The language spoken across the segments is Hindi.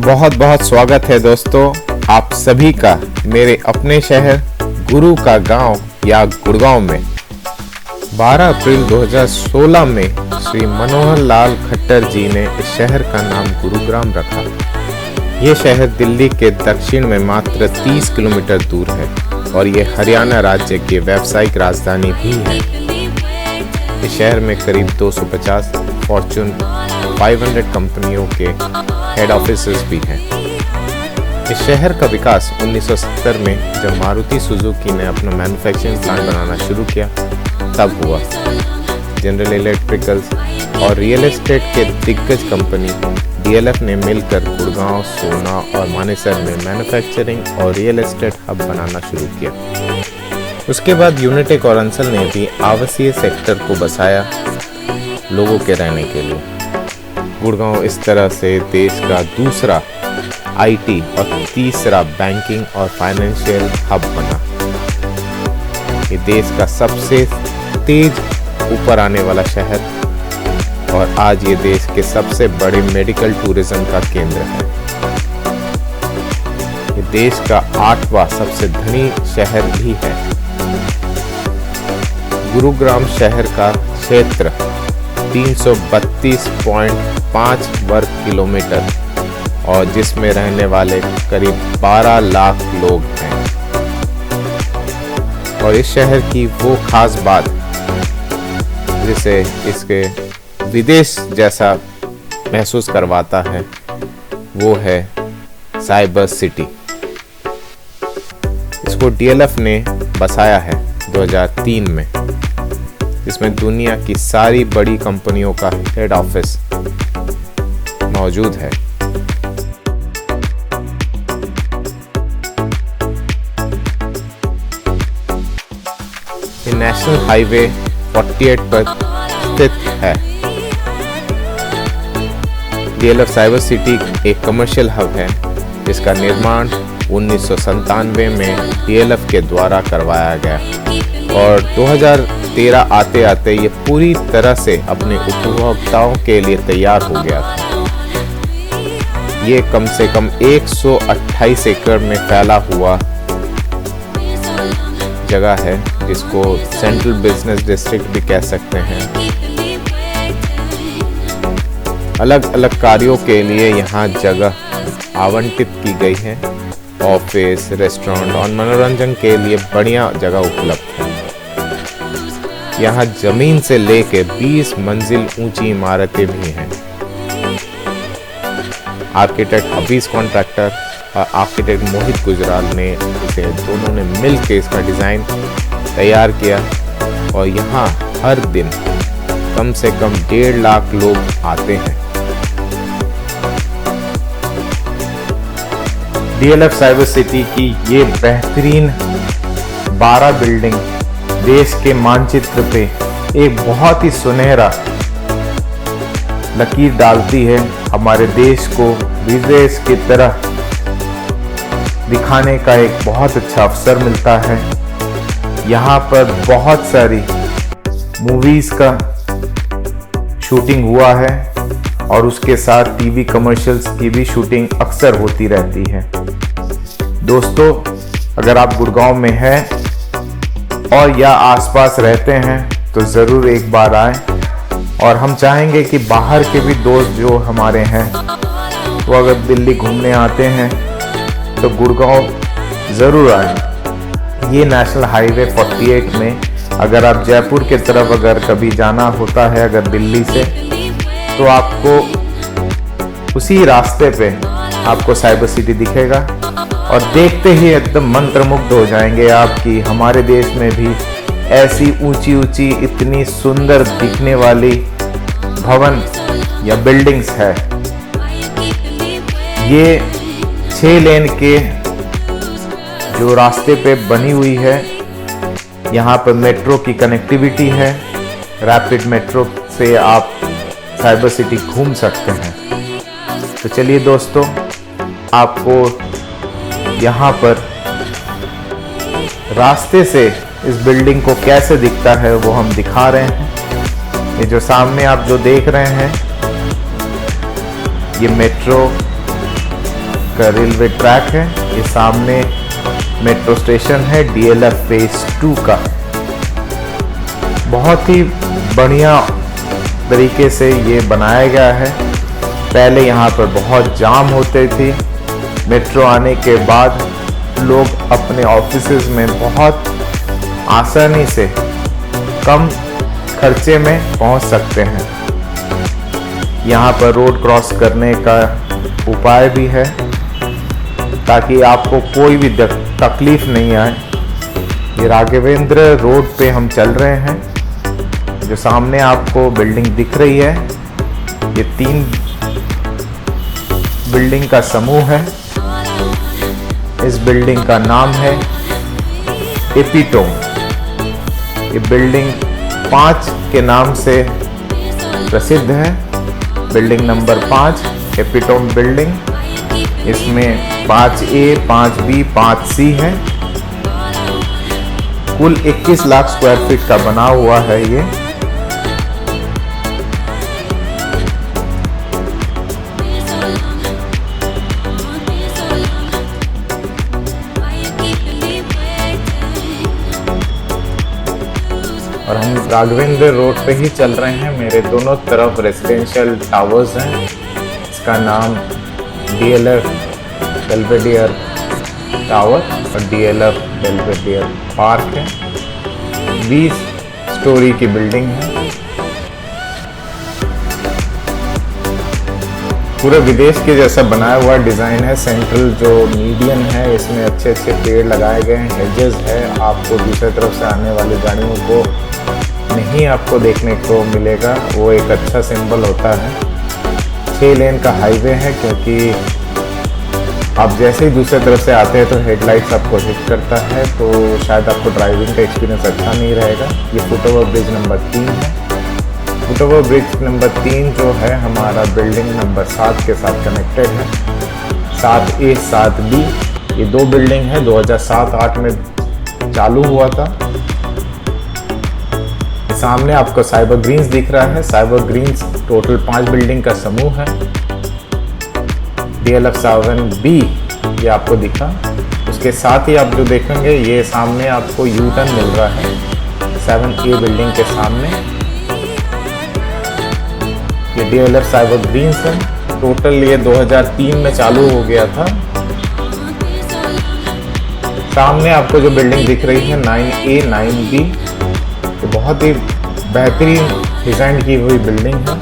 बहुत बहुत स्वागत है दोस्तों आप सभी का मेरे अपने शहर गुरु का गांव या गुड़गांव में। 12 अप्रैल 2016 में श्री मनोहर लाल खट्टर जी ने इस शहर का नाम गुरुग्राम रखा। ये शहर दिल्ली के दक्षिण में मात्र 30 किलोमीटर दूर है और ये हरियाणा राज्य की व्यावसायिक राजधानी भी है। इस शहर में करीब 250 फॉर्च्यून 500 कंपनियों के हेड ऑफिसेस भी हैं। इस शहर का विकास 1970 में जब मारुति सुजुकी ने अपना मैन्युफैक्चरिंग प्लांट बनाना शुरू किया तब हुआ। जनरल इलेक्ट्रिकल्स और रियल एस्टेट के दिग्गज कंपनी DLF ने मिलकर गुड़गांव, सोना और मानेसर में मैन्युफैक्चरिंग और रियल एस्टेट हब बनाना शुरू किया। उसके बाद यूनिटेक और अंसल ने भी आवासीय सेक्टर को बसाया लोगों के रहने के लिए। गुड़गांव इस तरह से देश का दूसरा IT और तीसरा बैंकिंग और फाइनेंशियल हब बना। ये देश का सबसे तेज ऊपर आने वाला शहर और आज ये देश के सबसे बड़े मेडिकल टूरिज्म का केंद्र है। ये देश का 8वां सबसे धनी शहर भी है। गुरुग्राम शहर का क्षेत्र 332.5 वर्ग किलोमीटर और जिसमें रहने वाले करीब 12 लाख लोग हैं। और इस शहर की वो खास बात जिसे इसके विदेश जैसा महसूस करवाता है वो है साइबर सिटी। इसको DLF ने बसाया है 2003 में, जिसमें दुनिया की सारी बड़ी कंपनियों का हेड ऑफिस मौजूद है। ये नेशनल हाईवे 48 पर स्थित है। DLF साइबर सिटी एक कमर्शियल हब है जिसका निर्माण 1997 में DLF के द्वारा करवाया गया और 2013 आते आते ये पूरी तरह से अपने उपभोक्ताओं के लिए तैयार हो गया था। ये कम से कम 128 एकड़ में फैला हुआ जगह है जिसको सेंट्रल बिजनेस डिस्ट्रिक्ट भी कह सकते हैं। अलग अलग कार्यों के लिए यहाँ जगह आवंटित की गई है। ऑफिस, रेस्टोरेंट और मनोरंजन के लिए बढ़िया जगह उपलब्ध है। यहाँ जमीन से लेकर 20 मंजिल ऊंची इमारतें भी हैं। आर्किटेक्ट हफीज कॉन्ट्रैक्टर और आर्किटेक्ट मोहित गुजराल ने दोनों ने मिलकर इसका डिजाइन तैयार किया और यहाँ हर दिन कम से कम 1.5 लाख लोग आते हैं। DLF साइबर सिटी की ये बेहतरीन 12 बिल्डिंग देश के मानचित्र पे एक बहुत ही सुनहरा लकीर डालती है। हमारे देश को विदेश की तरह दिखाने का एक बहुत अच्छा अवसर मिलता है। यहाँ पर बहुत सारी मूवीज का शूटिंग हुआ है और उसके साथ टीवी कमर्शियल्स की भी शूटिंग अक्सर होती रहती है। दोस्तों, अगर आप गुड़गांव में हैं और या आसपास रहते हैं तो ज़रूर एक बार आएं और हम चाहेंगे कि बाहर के भी दोस्त जो हमारे हैं वो अगर दिल्ली घूमने आते हैं तो गुड़गांव ज़रूर आएं। ये नेशनल हाईवे 48 में अगर आप जयपुर के तरफ अगर कभी जाना होता है अगर दिल्ली से तो आपको उसी रास्ते पे आपको साइबर सिटी दिखेगा और देखते ही एकदम मंत्रमुग्ध हो जाएंगे आप कि हमारे देश में भी ऐसी ऊंची ऊंची इतनी सुंदर दिखने वाली भवन या बिल्डिंग्स है। ये 6 लेन के जो रास्ते पे बनी हुई है। यहाँ पर मेट्रो की कनेक्टिविटी है। रैपिड मेट्रो से आप साइबर सिटी घूम सकते हैं। तो चलिए दोस्तों, आपको यहाँ पर रास्ते से इस बिल्डिंग को कैसे दिखता है वो हम दिखा रहे हैं। ये जो सामने आप जो देख रहे हैं ये मेट्रो का रेलवे ट्रैक है। ये सामने मेट्रो स्टेशन है DLF फेज 2 का। बहुत ही बढ़िया तरीके से ये बनाया गया है। पहले यहाँ पर बहुत जाम होते थे। मेट्रो आने के बाद लोग अपने ऑफिसेज में बहुत आसानी से कम खर्चे में पहुँच सकते हैं। यहाँ पर रोड क्रॉस करने का उपाय भी है ताकि आपको कोई भी तकलीफ नहीं आए। ये राघवेंद्र रोड पे हम चल रहे हैं। जो सामने आपको बिल्डिंग दिख रही है, ये 3 बिल्डिंग का समूह है। इस बिल्डिंग का नाम है एपिटोम। ये बिल्डिंग 5 के नाम से प्रसिद्ध है। Building number 5 epitome building. इसमें 5A, 5B, 5C है। कुल 21 लाख स्क्वायर फीट का बना हुआ है ये। और हम राघवेंद्र रोड पे ही चल रहे हैं। मेरे दोनों तरफ रेजिडेंशियल टावर्स हैं। इसका नाम DLF बेल्वेडियर टावर और DLF बेल्वेडियर पार्क है। 20 स्टोरी की बिल्डिंग है। पूरे विदेश के जैसा बनाया हुआ डिज़ाइन है। सेंट्रल जो मीडियन है, इसमें अच्छे अच्छे पेड़ लगाए गए हैं, हेजेस है। आपको दूसरी तरफ से आने वाली गाड़ियों को नहीं आपको देखने को मिलेगा। वो एक अच्छा सिंबल होता है। 6 लेन का हाईवे है, क्योंकि आप जैसे ही दूसरी तरफ से आते हैं तो हेडलाइट्स आपको हिट करता है, तो शायद आपको ड्राइविंग का एक्सपीरियंस अच्छा नहीं रहेगा। ये फुटओवर ब्रिज नंबर 3 है। फुटओवर ब्रिज नंबर 3 जो है हमारा बिल्डिंग नंबर 7 के साथ कनेक्टेड है। 7A, 7B ये 2 बिल्डिंग है। 2007-8 में चालू हुआ था। सामने आपको साइबर ग्रीन्स दिख रहा है। साइबर ग्रीन्स टोटल 5 बिल्डिंग का समूह है। DLF 7B ये आपको दिखा। उसके साथ ही आप जो देखेंगे, ये सामने आपको यू टर्न मिल रहा है 7A बिल्डिंग के सामने। ये DLF साइबर ग्रीन्स है। टोटल ये 2003 में चालू हो गया था। सामने आपको जो बिल्डिंग दिख रही है 9A, 9B, तो बहुत ही बेहतरीन डिज़ाइन की हुई बिल्डिंग है।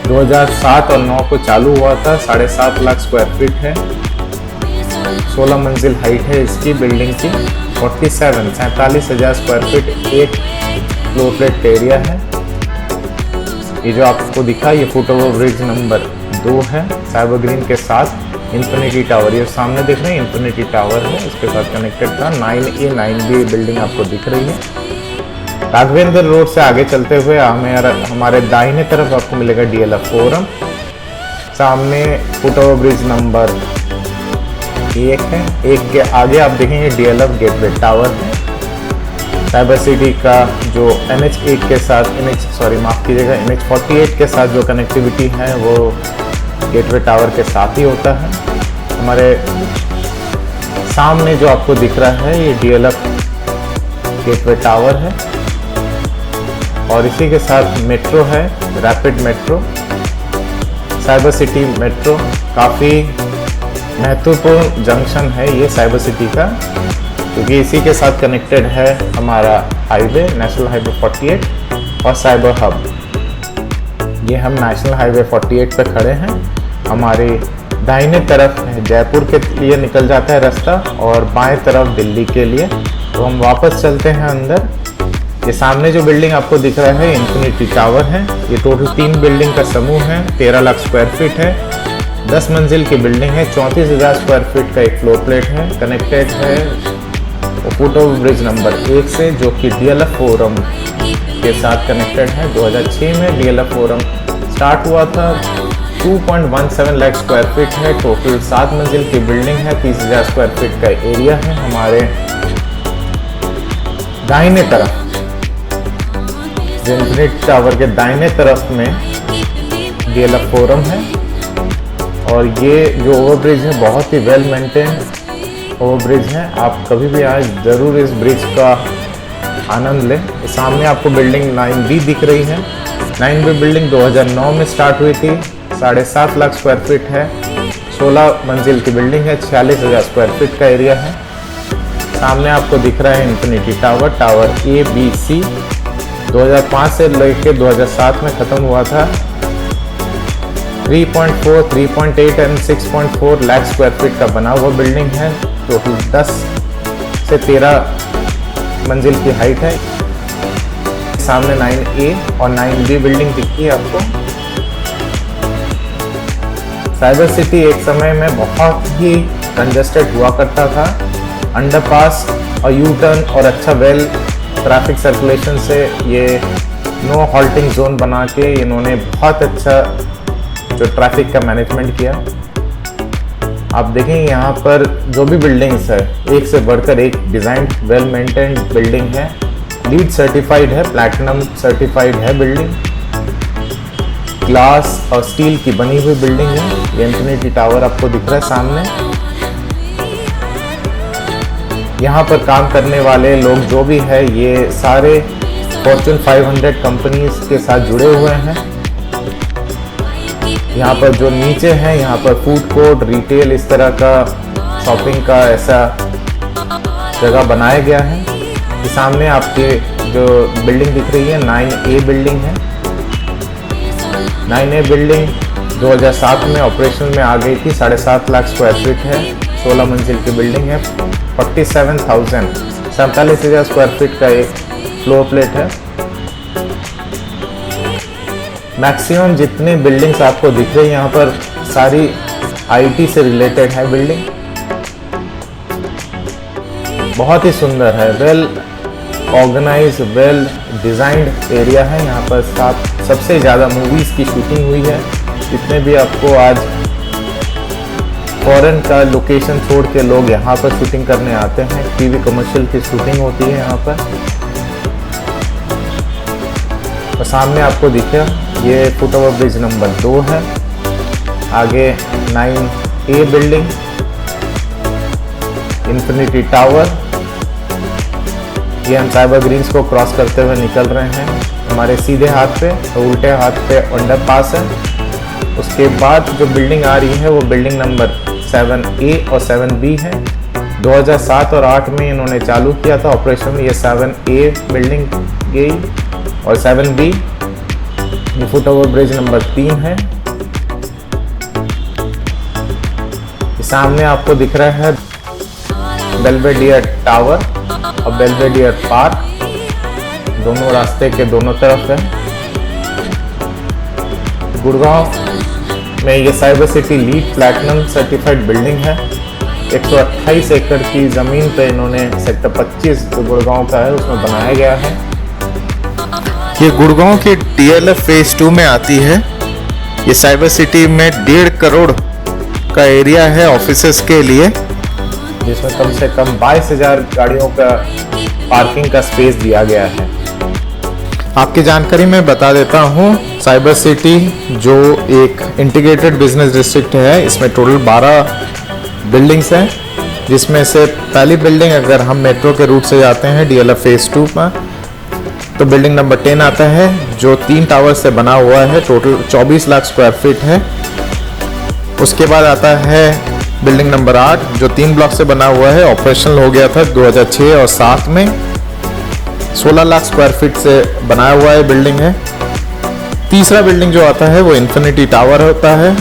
2007 और 9 को चालू हुआ था। 7.5 लाख स्क्वायर फीट है। 16 मंजिल हाइट है इसकी बिल्डिंग की। 47,000 स्क्वायर फीट एक फ्लोर प्लेट एरिया है। ये जो आपको दिखा, ये फुटओवर ब्रिज नंबर 2 है साइबर ग्रीन के साथ। इन्फिनिटी टावर ये सामने देख रहे हैं, इन्फिनिटी टावर है, इसके साथ कनेक्टेड था। 9A, 9B बिल्डिंग आपको दिख रही है। राघवेंद्र रोड से आगे चलते हुए हमारे दाहिने तरफ आपको मिलेगा DLF फोरम। सामने फुटओवर ब्रिज नंबर 1 है। 1 के आगे आप देखेंगे DLF गेटवे टावर है। साइबर सिटी का जो NH8 के साथ NH 48 के साथ जो कनेक्टिविटी है वो गेटवे टावर के साथ ही होता है। हमारे सामने जो आपको दिख रहा है ये DLF गेटवे टावर है। और इसी के साथ मेट्रो है, rapid metro. Cyber city metro काफ़ी महत्वपूर्ण जंक्शन है ये साइबर सिटी का, क्योंकि इसी के साथ कनेक्टेड है हमारा हाईवे, नेशनल हाईवे 48 और साइबर हब। ये हम नेशनल हाईवे 48 पे खड़े हैं। हमारी दाहिने तरफ जयपुर के लिए निकल जाता है रास्ता और बाएं तरफ दिल्ली के लिए। तो हम वापस चलते हैं अंदर। ये सामने जो बिल्डिंग आपको दिख रहा है इन्फिनिटी टावर है। ये टोटल 3 बिल्डिंग का समूह है। 13 लाख स्क्वायर फीट है। 10 मंजिल की बिल्डिंग है। 34,000 स्क्वायर फीट का एक फ्लोर प्लेट है। कनेक्टेड है फुटओवर ब्रिज नंबर 1 से, जो कि DLF फोरम के साथ कनेक्टेड है। 2006 में DLF फोरम स्टार्ट हुआ था। 2.17 लाख स्क्वायर फीट है। टोटल 7 मंजिल की बिल्डिंग है। 30,000 स्क्वायर फीट का एरिया है। हमारे दाहिने तरफ इन्फिनिटी टावर के दाहिने तरफ में DLF फोरम है और ये जो ओवरब्रिज है बहुत ही वेल मेंटेन्ड ओवरब्रिज है। आप कभी भी आए ज़रूर इस ब्रिज का आनंद लें। सामने आपको बिल्डिंग 9B दिख रही है। 9B बिल्डिंग 2009 में स्टार्ट हुई थी। 7.5 लाख स्क्वायर फीट है। 16 मंजिल की बिल्डिंग है। 46,000 स्क्वायर फीट का एरिया है। सामने आपको दिख रहा है infinity tower, tower A, B, C 2005 से लेकर 2007 में ख़त्म हुआ था। 3.4, 3.8 एंड 6.4 लाख स्क्वायर फीट का बना हुआ बिल्डिंग है। टोटल 10 से 13 मंजिल की हाइट है। सामने 9A और 9B बिल्डिंग दिखती है आपको। साइबर सिटी एक समय में बहुत ही कंजस्टेड हुआ करता था। अंडरपास और यू टर्न और अच्छा वेल ट्रैफिक सर्कुलेशन से ये नो हॉल्टिंग जोन बना के इन्होंने बहुत अच्छा जो ट्रैफिक का मैनेजमेंट किया। आप देखेंगे यहाँ पर जो भी बिल्डिंग्स है एक से बढ़कर एक डिज़ाइन वेल मेंटेन्ड बिल्डिंग है। लीड सर्टिफाइड है, प्लैटिनम सर्टिफाइड है बिल्डिंग। ग्लास और स्टील की बनी हुई बिल्डिंग है। ये इन्फिनिटी टावर आपको दिख रहा है सामने। यहाँ पर काम करने वाले लोग जो भी है ये सारे फॉर्च्यून 500 कंपनीज के साथ जुड़े हुए हैं। यहाँ पर जो नीचे हैं यहाँ पर फूड कोर्ट, रिटेल, इस तरह का शॉपिंग का ऐसा जगह बनाया गया है। ये सामने आपके जो बिल्डिंग दिख रही है 9A बिल्डिंग है। 9A बिल्डिंग 2007 में ऑपरेशन में आ गई थी। 7.5 लाख स्क्वायर फीट है। 16 मंजिल की बिल्डिंग है। 47,000 स्क्वायर फीट का एक फ्लोर प्लेट है। मैक्सिमम जितने बिल्डिंग्स आपको दिख रही है यहाँ पर सारी IT से रिलेटेड है बिल्डिंग। बहुत ही सुंदर है, well organise, well designed area है। यहाँ पर सबसे ज़्यादा मूवीज़ की शूटिंग हुई है। जितने भी आपको आज फॉरेन का लोकेशन छोड़ के लोग यहाँ पर शूटिंग करने आते हैं, टीवी कमर्शियल की शूटिंग होती है यहाँ पर। और सामने आपको दिखे ये फुट ओवर ब्रिज नंबर 2 है। आगे 9A बिल्डिंग, इन्फिनिटी टावर। ये हम साइबर ग्रीन्स को क्रॉस करते हुए निकल रहे हैं। हमारे सीधे हाथ पे और उल्टे हाथ पे अंडरपास है। उसके बाद जो बिल्डिंग आ रही है वो बिल्डिंग नंबर 7A और 7B है। 2007 और 8 में इन्होंने चालू किया था ऑपरेशन में। ये 7A बिल्डिंग गई और 7B ये फुट ओवर ब्रिज नंबर 3 है। सामने आपको दिख रहा है बेल्वेडियर टावर और बेल्वेडियर पार्क, दोनों रास्ते के दोनों तरफ है। गुड़गांव में ये cyber city lead platinum certified building है। 128 एकड़ की ज़मीन पे इन्होंने सेक्टर 25 जो गुड़गांव का है उसमें बनाया गया है। ये गुड़गांव के DLF फेज 2 में आती है। ये साइबर सिटी में 1.5 करोड़ का एरिया है ऑफिसेस के लिए, जिसमें कम से कम 22,000 गाड़ियों का पार्किंग का स्पेस दिया गया है। आपकी जानकारी में बता देता हूँ, साइबर सिटी जो एक इंटीग्रेटेड बिजनेस डिस्ट्रिक्ट है, इसमें टोटल 12 बिल्डिंग्स हैं, जिसमें से पहली बिल्डिंग अगर हम मेट्रो के रूट से जाते हैं DLF फेज 2 में तो बिल्डिंग नंबर 10 आता है जो 3 टावर से बना हुआ है। टोटल 24 लाख स्क्वायर फीट है। उसके बाद आता है बिल्डिंग नंबर 8 जो 3 ब्लॉक से बना हुआ है। ऑपरेशनल हो गया था 2006 और 7 में। 16 लाख स्क्वायर फीट से बनाया हुआ है बिल्डिंग है। तीसरा बिल्डिंग जो आता है वो इन्फिनिटी टावर होता है।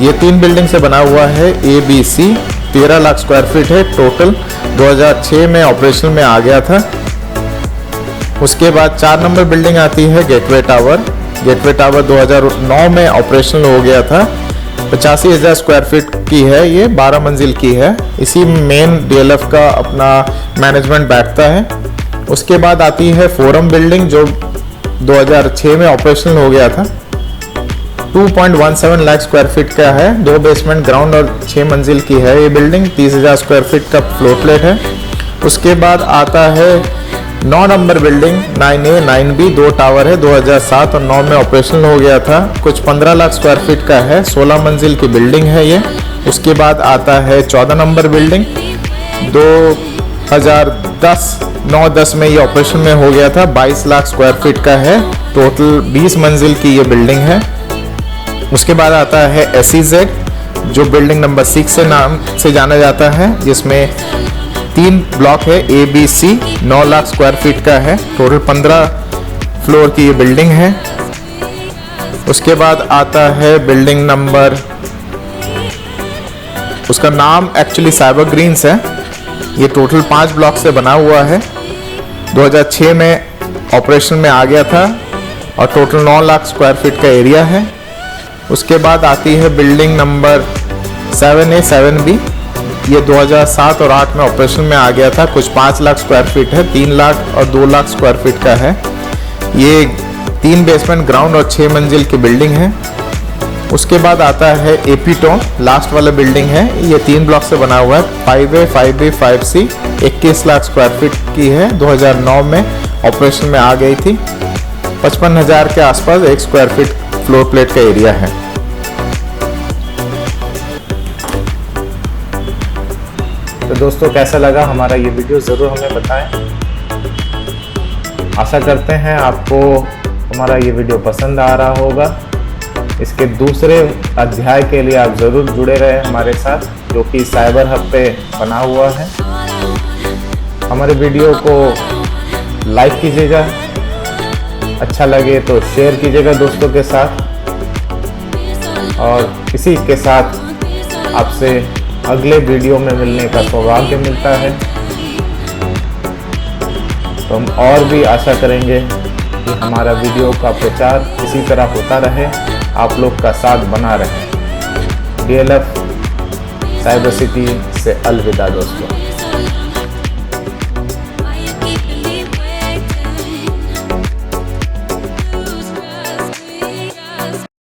ये 3 बिल्डिंग से बना हुआ है A, B, C। 13 lakh square feet है टोटल। 2006 में ऑपरेशन में आ गया था। उसके बाद 4 नंबर बिल्डिंग आती है गेटवे टावर। गेटवे टावर 2009 में ऑपरेशनल हो गया था। 85,000 स्क्वायर फीट की है, ये 12 मंजिल की है। इसी मेन DLF का अपना मैनेजमेंट बैठता है। उसके बाद आती है फोरम बिल्डिंग जो 2006 में ऑपरेशनल हो गया था। 2.17 लाख स्क्वायर फीट का है। 2 बेसमेंट, ग्राउंड और 6 मंजिल की है ये बिल्डिंग। 30,000 स्क्वायर फीट का फ्लोर प्लेट है। उसके बाद आता है 9 number building 9A 9B 2 tower है, 2007 और 9 में ऑपरेशनल हो गया था। कुछ 15 लाख स्क्वायर फीट का है, 16 मंजिल की बिल्डिंग है ये। उसके बाद आता है 14 नंबर बिल्डिंग 2010 9-10 में ये ऑपरेशन में हो गया था, 22 लाख स्क्वायर फीट का है, टोटल 20 मंजिल की ये बिल्डिंग है। उसके बाद आता है SEZ जो बिल्डिंग नंबर 6 से नाम से जाना जाता है, जिसमें 3 ब्लॉक है ABC, 9 लाख स्क्वायर फीट का है, टोटल 15 फ्लोर की ये बिल्डिंग है। उसके बाद आता है बिल्डिंग नंबर, उसका नाम एक्चुअली साइबर ग्रीन्स है। ये टोटल 5 ब्लॉक से बना हुआ है, 2006 में ऑपरेशन में आ गया था और टोटल 9 लाख स्क्वायर फीट का एरिया है। उसके बाद आती है बिल्डिंग नंबर 7A 7B, ये 2007 और 8 में ऑपरेशन में आ गया था, कुछ 5 लाख स्क्वायर फीट है, 3 लाख और 2 लाख स्क्वायर फीट का है। ये 3 बेसमेंट ग्राउंड और 6 मंजिल की बिल्डिंग है। उसके बाद आता है AP टाउन, लास्ट वाला बिल्डिंग है, ये 3 ब्लॉक से बना हुआ है, 5A 5B 5C, 21 lakh square feet की है, 2009 में ऑपरेशन में आ गई थी। 55,000 के आसपास 1 स्क्वायर फीट फ्लोर प्लेट का एरिया है। तो दोस्तों कैसा लगा हमारा ये वीडियो ज़रूर हमें बताएं। आशा करते हैं आपको हमारा ये वीडियो पसंद आ रहा होगा। इसके दूसरे अध्याय के लिए आप ज़रूर जुड़े रहे हमारे साथ, जो कि साइबर हब पे बना हुआ है। हमारे वीडियो को लाइक कीजिएगा, अच्छा लगे तो शेयर कीजिएगा दोस्तों के साथ, और इसी के साथ आपसे अगले वीडियो में मिलने का सौभाग्य मिलता है। तो हम और भी आशा करेंगे कि हमारा वीडियो का प्रचार इसी तरह होता रहे, आप लोग का साथ बना रहे। DLF साइबर सिटी से अलविदा दोस्तों।